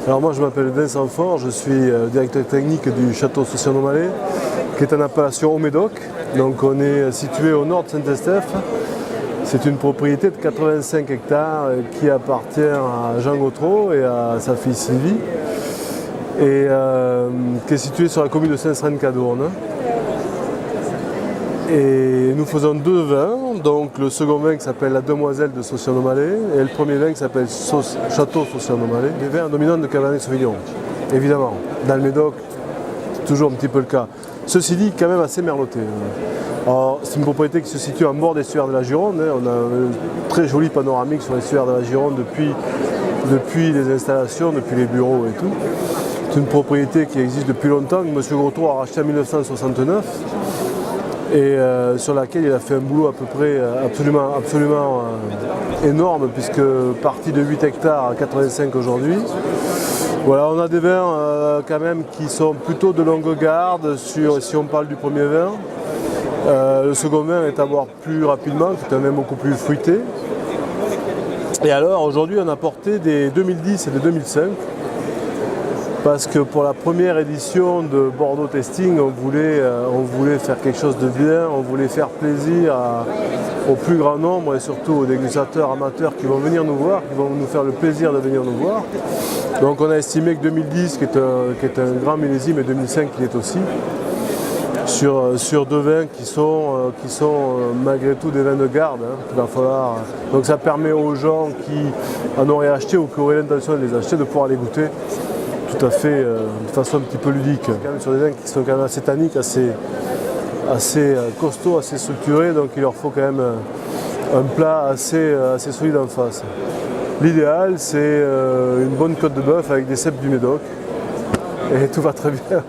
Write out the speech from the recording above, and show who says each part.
Speaker 1: Alors moi je m'appelle Vincent Faure, je suis directeur technique du château Sauciano-Mallet, qui est en appellation au Médoc. Donc on est situé au nord de Saint-Estèphe. C'est une propriété de 85 hectares qui appartient à Jean Gautreau et à sa fille Sylvie, et qui est située sur la commune de Saint-Sren-Cadourne. Et nous faisons deux vins, donc le second vin qui s'appelle la Demoiselle de Sauciano-Mallet et le premier vin qui s'appelle Château Sauciano-Mallet. Les vins dominants de Cabernet Sauvignon, évidemment. Dans le Médoc, c'est toujours un petit peu le cas. Ceci dit, quand même assez merloté. Alors, c'est une propriété qui se situe en bord des estuaires de la Gironde. On a un très joli panoramique sur les estuaires de la Gironde depuis les installations, depuis les bureaux et tout. C'est une propriété qui existe depuis longtemps, que M. Gautreau a racheté en 1969. Et sur laquelle il a fait un boulot à peu près absolument énorme, puisque parti de 8 hectares à 85 aujourd'hui. Voilà, on a des vins quand même qui sont plutôt de longue garde si on parle du premier vin. Le second vin est à boire plus rapidement, c'est un vin beaucoup plus fruité. Et alors aujourd'hui on a porté des 2010 et des 2005. Parce que pour la première édition de Bordeaux Tasting, on voulait faire quelque chose de bien, on voulait faire plaisir au plus grand nombre et surtout aux dégustateurs amateurs qui vont venir nous voir, qui vont nous faire le plaisir de venir nous voir. Donc on a estimé que 2010, qui est un grand millésime, et 2005 qui est aussi, sur deux vins qui sont malgré tout des vins de garde, qu'il va falloir. Donc ça permet aux gens qui en auraient acheté ou qui auraient l'intention de les acheter de pouvoir les goûter tout à fait de façon un petit peu ludique. Quand même sur des vins qui sont quand même assez tanniques, assez costauds, assez structurés, donc il leur faut quand même un plat assez solide en face. L'idéal, c'est une bonne côte de bœuf avec des cèpes du Médoc, et tout va très bien.